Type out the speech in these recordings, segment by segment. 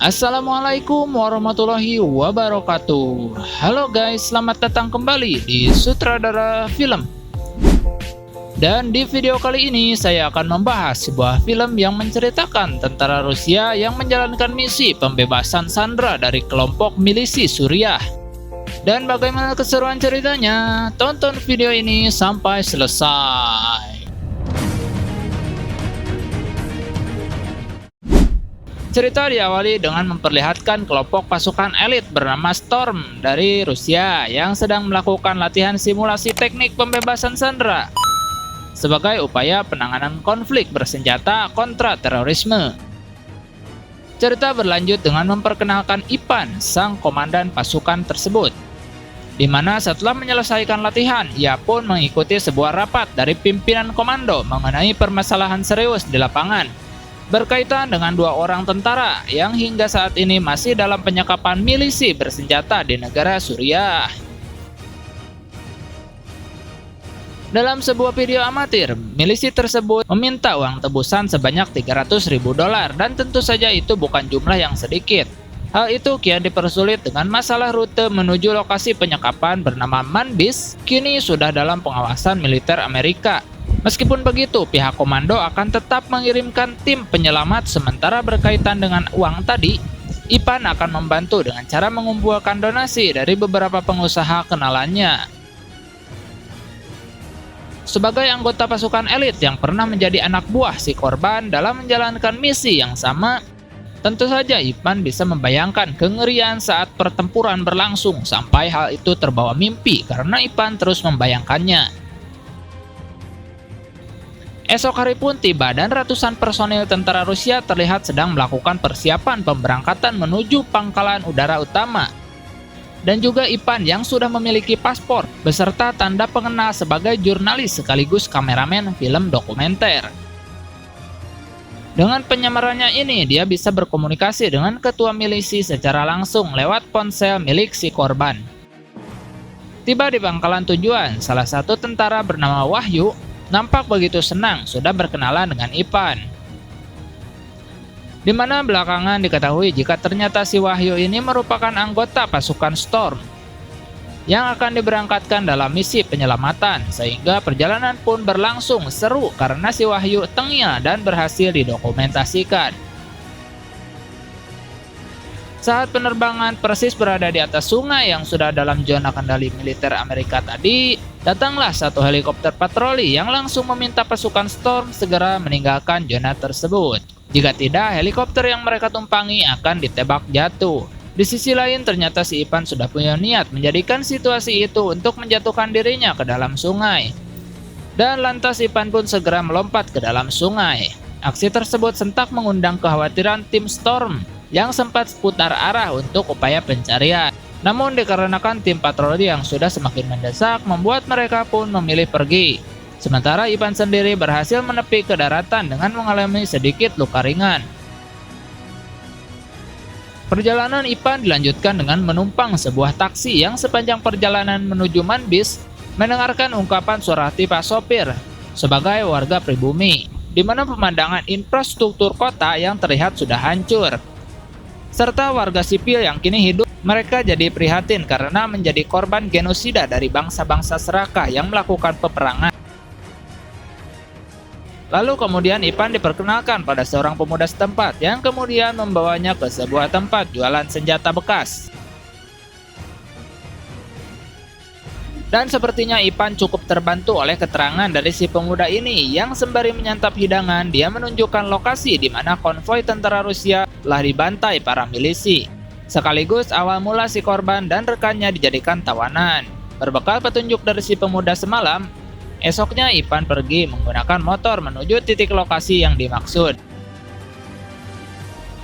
Assalamualaikum warahmatullahi wabarakatuh. Halo guys, selamat datang kembali di Sutradara Film. Dan di video kali ini saya akan membahas sebuah film yang menceritakan tentara Rusia yang menjalankan misi pembebasan Sandra dari kelompok milisi Suriah. Dan bagaimana keseruan ceritanya? Tonton video ini sampai selesai. Cerita diawali dengan memperlihatkan kelompok pasukan elit bernama Storm dari Rusia yang sedang melakukan latihan simulasi teknik pembebasan Sandra sebagai upaya penanganan konflik bersenjata kontra terorisme. Cerita berlanjut dengan memperkenalkan Ivan, sang komandan pasukan tersebut, di mana setelah menyelesaikan latihan, ia pun mengikuti sebuah rapat dari pimpinan komando mengenai permasalahan serius di lapangan berkaitan dengan dua orang tentara yang hingga saat ini masih dalam penyekapan milisi bersenjata di negara Suriah. Dalam sebuah video amatir, milisi tersebut meminta uang tebusan sebanyak $300.000 dan tentu saja itu bukan jumlah yang sedikit. Hal itu kian dipersulit dengan masalah rute menuju lokasi penyekapan bernama Manbij kini sudah dalam pengawasan militer Amerika. Meskipun begitu, pihak komando akan tetap mengirimkan tim penyelamat sementara berkaitan dengan uang tadi, Ivan akan membantu dengan cara mengumpulkan donasi dari beberapa pengusaha kenalannya. Sebagai anggota pasukan elit yang pernah menjadi anak buah si korban dalam menjalankan misi yang sama, tentu saja Ivan bisa membayangkan kengerian saat pertempuran berlangsung sampai hal itu terbawa mimpi karena Ivan terus membayangkannya. Esok hari pun tiba dan ratusan personil tentara Rusia terlihat sedang melakukan persiapan pemberangkatan menuju pangkalan udara utama. Dan juga Ivan yang sudah memiliki paspor beserta tanda pengenal sebagai jurnalis sekaligus kameramen film dokumenter. Dengan penyamarannya ini, dia bisa berkomunikasi dengan ketua milisi secara langsung lewat ponsel milik si korban. Tiba di pangkalan tujuan, salah satu tentara bernama Wahyu nampak begitu senang sudah berkenalan dengan Ivan. Di mana belakangan diketahui jika ternyata si Wahyu ini merupakan anggota pasukan Storm yang akan diberangkatkan dalam misi penyelamatan, sehingga perjalanan pun berlangsung seru karena si Wahyu tengil dan berhasil didokumentasikan. Saat penerbangan persis berada di atas sungai yang sudah dalam zona kendali militer Amerika tadi, datanglah satu helikopter patroli yang langsung meminta pasukan Storm segera meninggalkan zona tersebut. Jika tidak, helikopter yang mereka tumpangi akan ditembak jatuh. Di sisi lain, ternyata si Ivan sudah punya niat menjadikan situasi itu untuk menjatuhkan dirinya ke dalam sungai. Dan lantas Ivan pun segera melompat ke dalam sungai. Aksi tersebut sentak mengundang kekhawatiran tim Storm yang sempat putar arah untuk upaya pencarian. Namun dikarenakan tim patroli yang sudah semakin mendesak, membuat mereka pun memilih pergi. Sementara Ivan sendiri berhasil menepi ke daratan dengan mengalami sedikit luka ringan. Perjalanan Ivan dilanjutkan dengan menumpang sebuah taksi yang sepanjang perjalanan menuju Manbij mendengarkan ungkapan Surati Pak Sopir sebagai warga pribumi, di mana pemandangan infrastruktur kota yang terlihat sudah hancur, serta warga sipil yang kini hidup. Mereka jadi prihatin karena menjadi korban genosida dari bangsa-bangsa serakah yang melakukan peperangan. Lalu kemudian Ivan diperkenalkan pada seorang pemuda setempat yang kemudian membawanya ke sebuah tempat jualan senjata bekas. Dan sepertinya Ivan cukup terbantu oleh keterangan dari si pemuda ini yang sembari menyantap hidangan, dia menunjukkan lokasi di mana konvoi tentara Rusia telah dibantai para milisi. Sekaligus awal mula si korban dan rekannya dijadikan tawanan. Berbekal petunjuk dari si pemuda semalam, esoknya Ivan pergi menggunakan motor menuju titik lokasi yang dimaksud,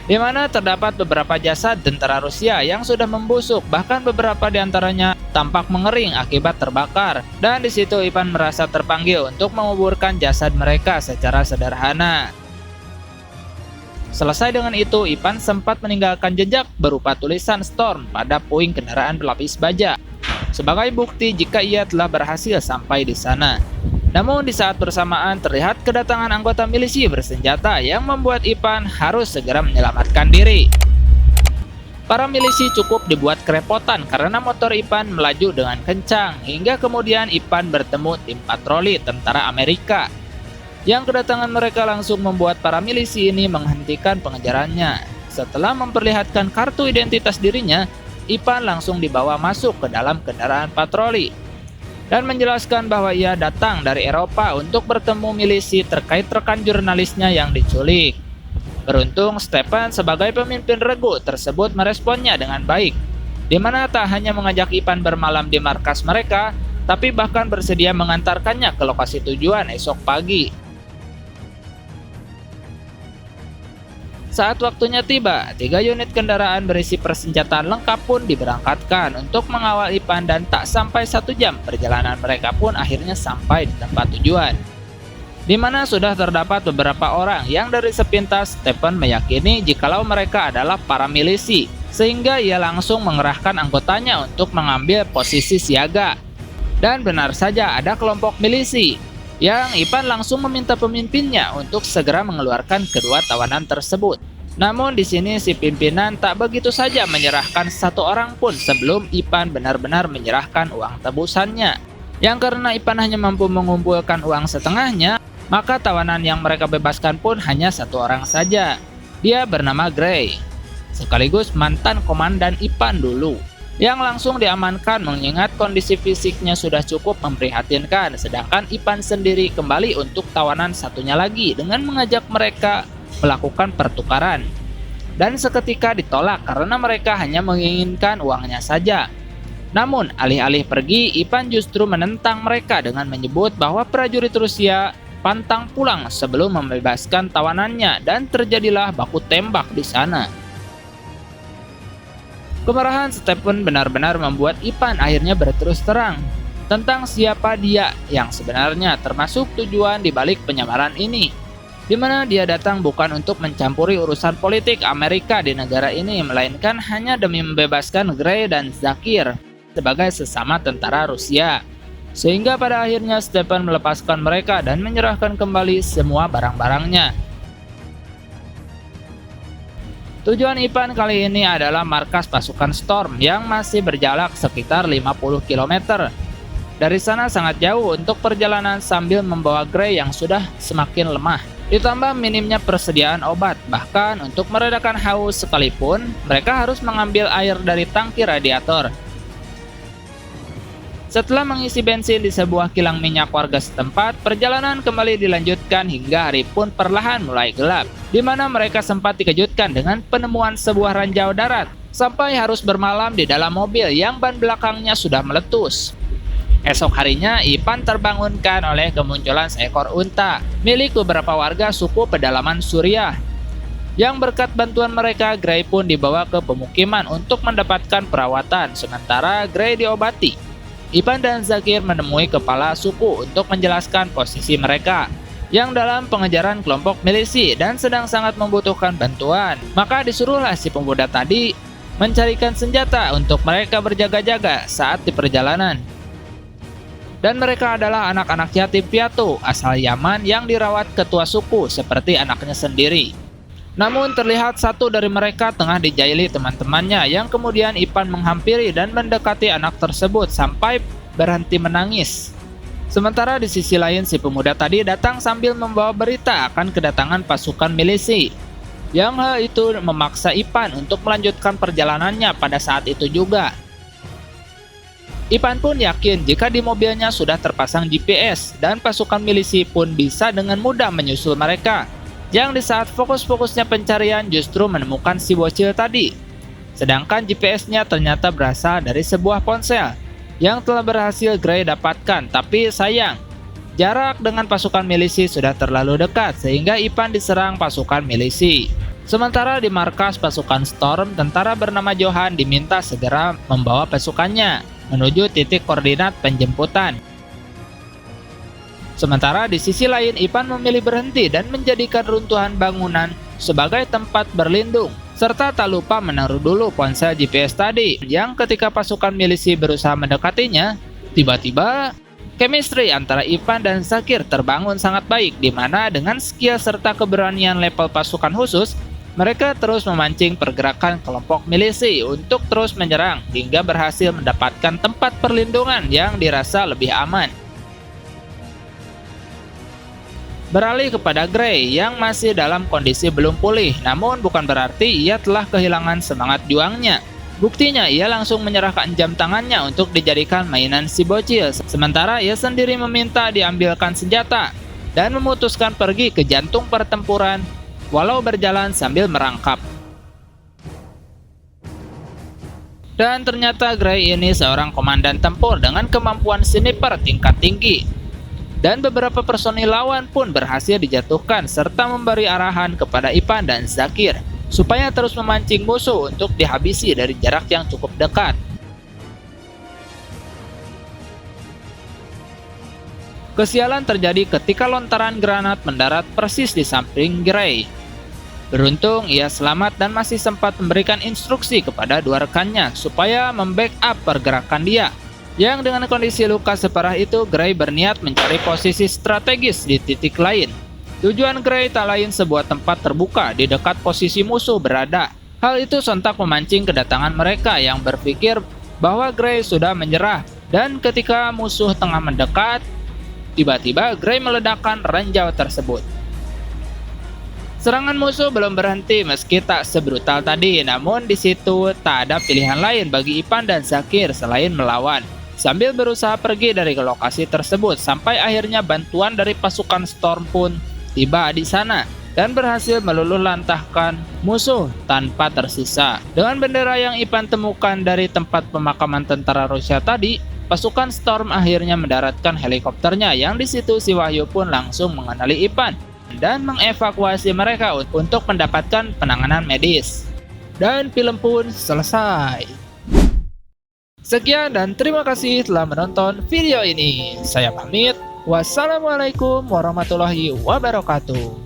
di mana terdapat beberapa jasad tentara Rusia yang sudah membusuk, bahkan beberapa di antaranya tampak mengering akibat terbakar. Dan di situ Ivan merasa terpanggil untuk menguburkan jasad mereka secara sederhana. Selesai dengan itu, Ivan sempat meninggalkan jejak berupa tulisan Storm pada puing kendaraan berlapis baja sebagai bukti jika ia telah berhasil sampai di sana. Namun di saat bersamaan terlihat kedatangan anggota milisi bersenjata yang membuat Ivan harus segera menyelamatkan diri. Para milisi cukup dibuat kerepotan karena motor Ipan melaju dengan kencang, hingga kemudian Ipan bertemu tim patroli tentara Amerika. Yang kedatangan mereka langsung membuat para milisi ini menghentikan pengejarannya. Setelah memperlihatkan kartu identitas dirinya, Ipan langsung dibawa masuk ke dalam kendaraan patroli dan menjelaskan bahwa ia datang dari Eropa untuk bertemu milisi terkait rekan jurnalisnya yang diculik. Beruntung Stephen sebagai pemimpin regu tersebut meresponnya dengan baik, di mana tak hanya mengajak Ipan bermalam di markas mereka, tapi bahkan bersedia mengantarkannya ke lokasi tujuan esok pagi. Saat waktunya tiba, 3 unit kendaraan berisi persenjataan lengkap pun diberangkatkan untuk mengawal Ipan, dan tak sampai 1 jam perjalanan mereka pun akhirnya sampai di tempat tujuan, di mana sudah terdapat beberapa orang yang dari sepintas Stephen meyakini jikalau mereka adalah para milisi, sehingga ia langsung mengerahkan anggotanya untuk mengambil posisi siaga. Dan benar saja ada kelompok milisi yang Ipan langsung meminta pemimpinnya untuk segera mengeluarkan kedua tawanan tersebut. Namun di sini si pimpinan tak begitu saja menyerahkan 1 orang pun sebelum Ipan benar-benar menyerahkan uang tebusannya. Yang karena Ipan hanya mampu mengumpulkan uang setengahnya, maka tawanan yang mereka bebaskan pun hanya 1 orang saja. Dia bernama Gray, sekaligus mantan komandan Ipan dulu, yang langsung diamankan mengingat kondisi fisiknya sudah cukup memprihatinkan. Sedangkan Ipan sendiri kembali untuk tawanan satunya lagi dengan mengajak mereka melakukan pertukaran, dan seketika ditolak karena mereka hanya menginginkan uangnya saja. Namun alih-alih pergi, Ipan justru menentang mereka dengan menyebut bahwa prajurit Rusia pantang pulang sebelum membebaskan tawanannya, dan terjadilah baku tembak di sana. Kemarahan Stephen benar-benar membuat Ipan akhirnya berterus terang tentang siapa dia yang sebenarnya, termasuk tujuan di balik penyamaran ini, di mana dia datang bukan untuk mencampuri urusan politik Amerika di negara ini, melainkan hanya demi membebaskan Gray dan Zakir sebagai sesama tentara Rusia. Sehingga pada akhirnya Stephen melepaskan mereka dan menyerahkan kembali semua barang-barangnya. Tujuan Ipan kali ini adalah markas pasukan Storm yang masih berjarak sekitar 50 km. Dari sana sangat jauh untuk perjalanan sambil membawa Gray yang sudah semakin lemah. Ditambah minimnya persediaan obat, bahkan untuk meredakan haus sekalipun, mereka harus mengambil air dari tangki radiator. Setelah mengisi bensin di sebuah kilang minyak warga setempat, perjalanan kembali dilanjutkan hingga hari pun perlahan mulai gelap, di mana mereka sempat dikejutkan dengan penemuan sebuah ranjau darat, sampai harus bermalam di dalam mobil yang ban belakangnya sudah meletus. Esok harinya, Ipan terbangunkan oleh kemunculan seekor unta milik beberapa warga suku pedalaman Suriah. Yang berkat bantuan mereka, Gray pun dibawa ke pemukiman untuk mendapatkan perawatan, sementara Gray diobati. Ipan dan Zakir menemui kepala suku untuk menjelaskan posisi mereka yang dalam pengejaran kelompok milisi dan sedang sangat membutuhkan bantuan. Maka disuruhlah si pemuda tadi mencarikan senjata untuk mereka berjaga-jaga saat di perjalanan. Dan mereka adalah anak-anak yatim piatu asal Yaman yang dirawat ketua suku seperti anaknya sendiri. Namun terlihat satu dari mereka tengah dijaili teman-temannya, yang kemudian Ipan menghampiri dan mendekati anak tersebut sampai berhenti menangis. Sementara di sisi lain si pemuda tadi datang sambil membawa berita akan kedatangan pasukan milisi. Yang hal itu memaksa Ipan untuk melanjutkan perjalanannya pada saat itu juga. Ipan pun yakin jika di mobilnya sudah terpasang GPS dan pasukan milisi pun bisa dengan mudah menyusul mereka. Yang di saat fokus-fokusnya pencarian justru menemukan si bocil tadi. Sedangkan GPS-nya ternyata berasal dari sebuah ponsel yang telah berhasil Gray dapatkan. Tapi sayang, jarak dengan pasukan milisi sudah terlalu dekat sehingga Ipan diserang pasukan milisi. Sementara di markas pasukan Storm, tentara bernama Johan diminta segera membawa pasukannya menuju titik koordinat penjemputan. Sementara di sisi lain, Ipan memilih berhenti dan menjadikan runtuhan bangunan sebagai tempat berlindung, serta tak lupa menaruh dulu ponsel GPS tadi, yang ketika pasukan milisi berusaha mendekatinya, tiba-tiba chemistry antara Ipan dan Zakir terbangun sangat baik, di mana dengan skill serta keberanian level pasukan khusus, Mereka terus memancing pergerakan kelompok milisi untuk terus menyerang hingga berhasil mendapatkan tempat perlindungan yang dirasa lebih aman. Beralih kepada Gray yang masih dalam kondisi belum pulih, namun bukan berarti ia telah kehilangan semangat juangnya. Buktinya, ia langsung menyerahkan jam tangannya untuk dijadikan mainan si bocil, sementara ia sendiri meminta diambilkan senjata dan memutuskan pergi ke jantung pertempuran walau berjalan sambil merangkap. Dan ternyata Gray ini seorang komandan tempur dengan kemampuan sniper tingkat tinggi. Dan beberapa personil lawan pun berhasil dijatuhkan serta memberi arahan kepada Ipan dan Zakir supaya terus memancing musuh untuk dihabisi dari jarak yang cukup dekat. Kesialan terjadi ketika lontaran granat mendarat persis di samping Gray. Beruntung ia selamat dan masih sempat memberikan instruksi kepada dua rekannya supaya membackup pergerakan dia. Yang dengan kondisi luka separah itu, Gray berniat mencari posisi strategis di titik lain. Tujuan Gray tak lain sebuah tempat terbuka di dekat posisi musuh berada. Hal itu sontak memancing kedatangan mereka yang berpikir bahwa Gray sudah menyerah, dan ketika musuh tengah mendekat, tiba-tiba Gray meledakkan ranjau tersebut. Serangan musuh belum berhenti meski tak sebrutal tadi, namun di situ tak ada pilihan lain bagi Ipan dan Zakir selain melawan. Sambil berusaha pergi dari lokasi tersebut, sampai akhirnya bantuan dari pasukan Storm pun tiba di sana dan berhasil meluluh lantahkan musuh tanpa tersisa. Dengan bendera yang Ipan temukan dari tempat pemakaman tentara Rusia tadi, pasukan Storm akhirnya mendaratkan helikopternya, yang di situ si Wahyu pun langsung mengenali Ipan dan mengevakuasi mereka untuk mendapatkan penanganan medis. Dan film pun selesai. Sekian dan terima kasih telah menonton video ini. Saya pamit. Wassalamualaikum warahmatullahi wabarakatuh.